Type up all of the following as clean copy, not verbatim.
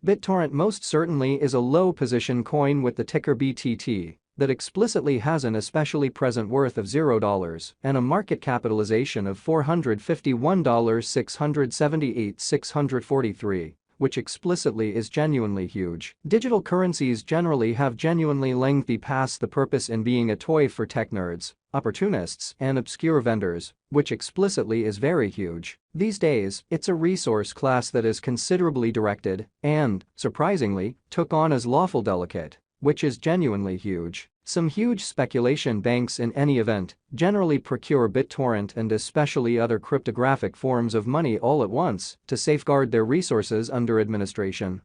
Bittorrent most certainly is a low-position coin with the ticker BTT that explicitly has an especially present worth of $0 and a market capitalization of $451,678,643, which explicitly is genuinely huge. Digital currencies generally have genuinely lengthy past the purpose in being a toy for tech nerds, opportunists, and obscure vendors, which explicitly is very huge. These days, it's a resource class that is considerably directed and, surprisingly, took on as lawful delicate, which is genuinely huge. Some huge speculation banks in any event generally procure BitTorrent and especially other cryptographic forms of money all at once to safeguard their resources under administration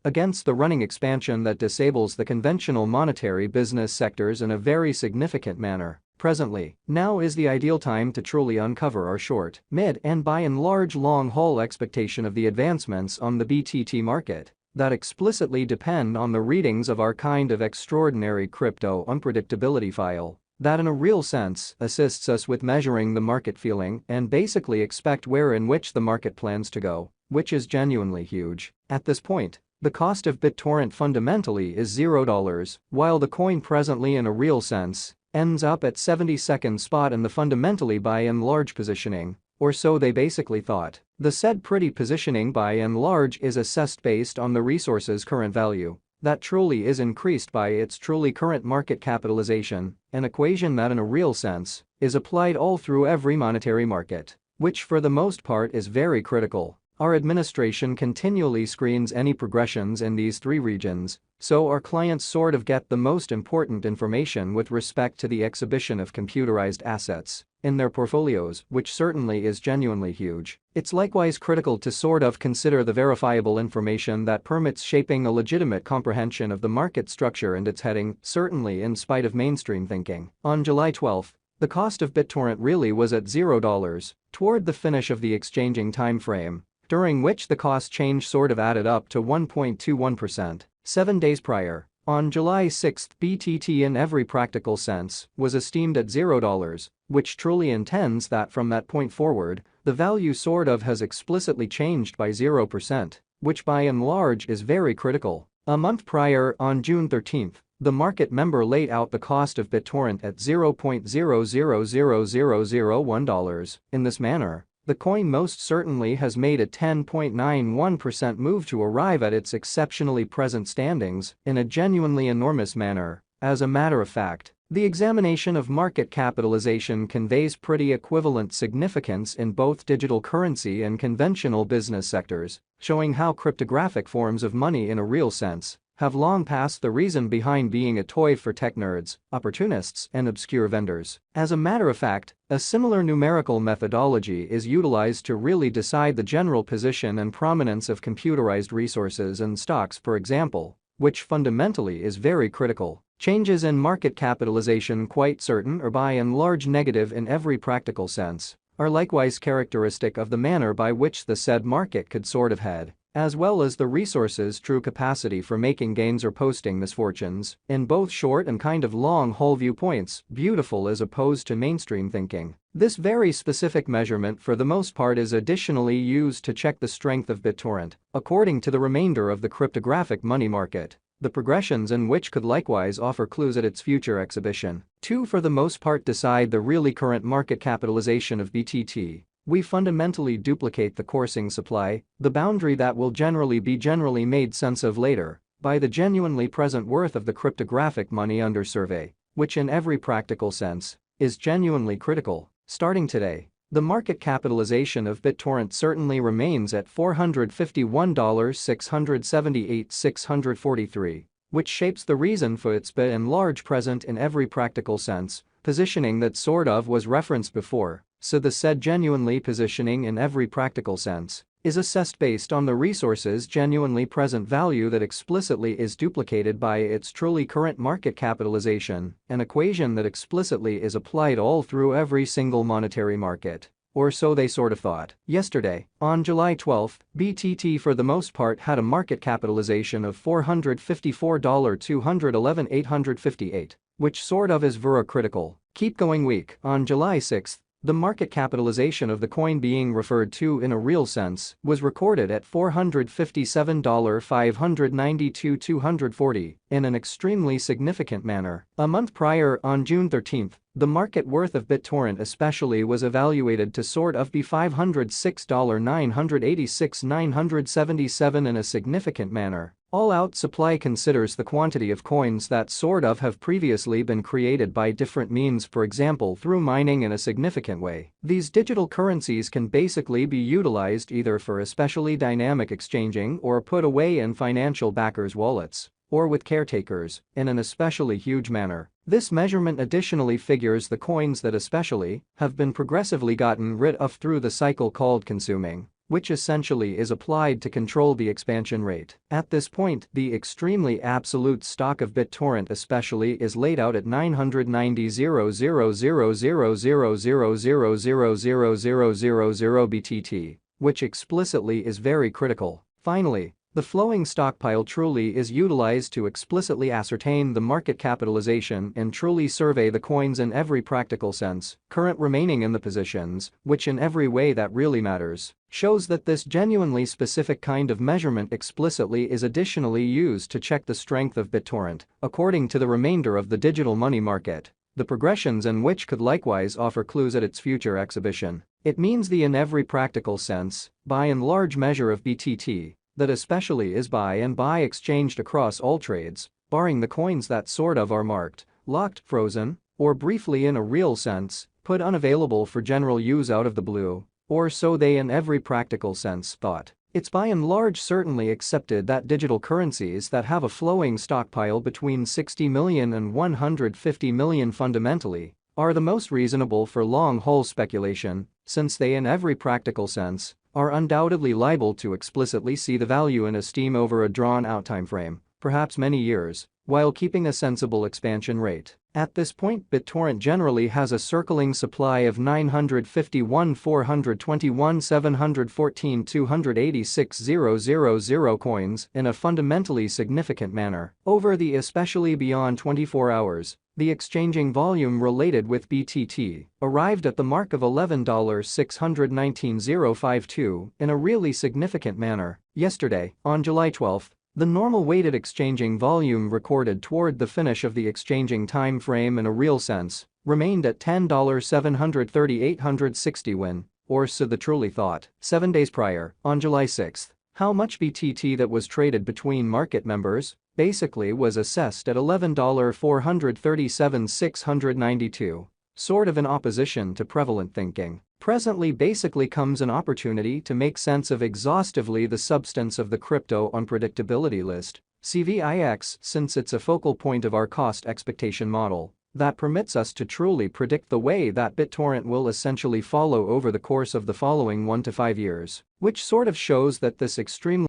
against the running expansion that disables the conventional monetary business sectors in a very significant manner. Presently, now is the ideal time to truly uncover our short, mid, and by and large long-haul expectation of the advancements on the BTT market that explicitly depend on the readings of our kind of extraordinary crypto unpredictability file that in a real sense assists us with measuring the market feeling and basically expect where in which the market plans to go, which is genuinely huge. At this point, the cost of BitTorrent fundamentally is $0, while the coin presently in a real sense ends up at 72nd spot in the fundamentally by and large positioning, or so they basically thought. The said pretty positioning by and large is assessed based on the resource's current value that truly is increased by its truly current market capitalization, an equation that in a real sense is applied all through every monetary market, which for the most part is very critical. Our administration continually screens any progressions in these three regions, so our clients sort of get the most important information with respect to the exhibition of computerized assets in their portfolios, which certainly is genuinely huge. It's likewise critical to sort of consider the verifiable information that permits shaping a legitimate comprehension of the market structure and its heading, certainly in spite of mainstream thinking. On July 12, the cost of BitTorrent really was at $0 toward the finish of the exchanging time frame, during which the cost change sort of added up to 1.21%. 7 days prior, on July 6, BTT in every practical sense was esteemed at $0, which truly intends that from that point forward, the value sort of has explicitly changed by 0%, which by and large is very critical. A month prior, on June 13, the market member laid out the cost of BitTorrent at $0.000001. In this manner, the coin most certainly has made a 10.91% move to arrive at its exceptionally present standings in a genuinely enormous manner. As a matter of fact, the examination of market capitalization conveys pretty equivalent significance in both digital currency and conventional business sectors, showing how cryptographic forms of money in a real sense have long passed the reason behind being a toy for tech nerds, opportunists, and obscure vendors. As a matter of fact, a similar numerical methodology is utilized to really decide the general position and prominence of computerized resources and stocks, for example, which fundamentally is very critical. Changes in market capitalization, quite certain or by and large negative in every practical sense, are likewise characteristic of the manner by which the said market could sort of head, as well as the resource's true capacity for making gains or posting misfortunes, in both short and kind of long-haul viewpoints, beautiful as opposed to mainstream thinking. This very specific measurement for the most part is additionally used to check the strength of BitTorrent, according to the remainder of the cryptographic money market, the progressions in which could likewise offer clues at its future exhibition. To for the most part decide the really current market capitalization of BTT, we fundamentally duplicate the coursing supply, the boundary that will generally be made sense of later, by the genuinely present worth of the cryptographic money under survey, which in every practical sense is genuinely critical. Starting today, the market capitalization of BitTorrent certainly remains at $451,678,643, which shapes the reason for its by and large present in every practical sense, positioning that sort of was referenced before. So the said genuinely positioning in every practical sense is assessed based on the resource's genuinely present value that explicitly is duplicated by its truly current market capitalization, an equation that explicitly is applied all through every single monetary market. Or so they sort of thought. Yesterday, on July 12, BTT for the most part had a market capitalization of $454,211,858, which sort of is very critical. Keep going week. On July 6, The market capitalization of the coin being referred to in a real sense was recorded at $457,592,240 in an extremely significant manner. A month prior, on June 13, the market worth of Bittorrent especially was evaluated to sort of be $506,986,977 in a significant manner. All-out supply considers the quantity of coins that sort of have previously been created by different means, for example through mining, in a significant way. These digital currencies can basically be utilized either for especially dynamic exchanging or put away in financial backers' wallets, or with caretakers, in an especially huge manner. This measurement additionally figures the coins that especially have been progressively gotten rid of through the cycle called consuming, which essentially is applied to control the expansion rate. At this point, the extremely absolute stock of Bittorrent especially is laid out at 990,000,000,000,000,000,000 BTT, which explicitly is very critical. Finally, the flowing stockpile truly is utilized to explicitly ascertain the market capitalization and truly survey the coins in every practical sense, current remaining in the positions, which in every way that really matters, shows that this genuinely specific kind of measurement explicitly is additionally used to check the strength of Bittorrent, according to the remainder of the digital money market, the progressions in which could likewise offer clues at its future exhibition. It means the in every practical sense, by and large measure of BTT, that especially is buy and buy exchanged across all trades, barring the coins that sort of are marked, locked, frozen, or briefly in a real sense, put unavailable for general use out of the blue, or so they in every practical sense thought. It's by and large certainly accepted that digital currencies that have a flowing stockpile between 60 million and 150 million fundamentally are the most reasonable for long-haul speculation, since they in every practical sense are undoubtedly liable to explicitly see the value in esteem over a drawn-out timeframe, perhaps many years, while keeping a sensible expansion rate. At this point, Bittorrent generally has a circling supply of 951,421,714,286,000 coins in a fundamentally significant manner. Over the especially beyond 24 hours, the exchanging volume related with BTT arrived at the mark of $11,619,052 in a really significant manner. Yesterday, on July 12, the normal weighted exchanging volume recorded toward the finish of the exchanging time frame in a real sense remained at $10,738.60 win, or so the truly thought. 7 days prior, on July 6, how much BTT that was traded between market members basically was assessed at $11,437,692. Sort of in opposition to prevalent thinking. Presently basically comes an opportunity to make sense of exhaustively the substance of the crypto unpredictability list, CVIX, since it's a focal point of our cost expectation model that permits us to truly predict the way that Bittorrent will essentially follow over the course of the following 1 to 5 years, which sort of shows that this extremely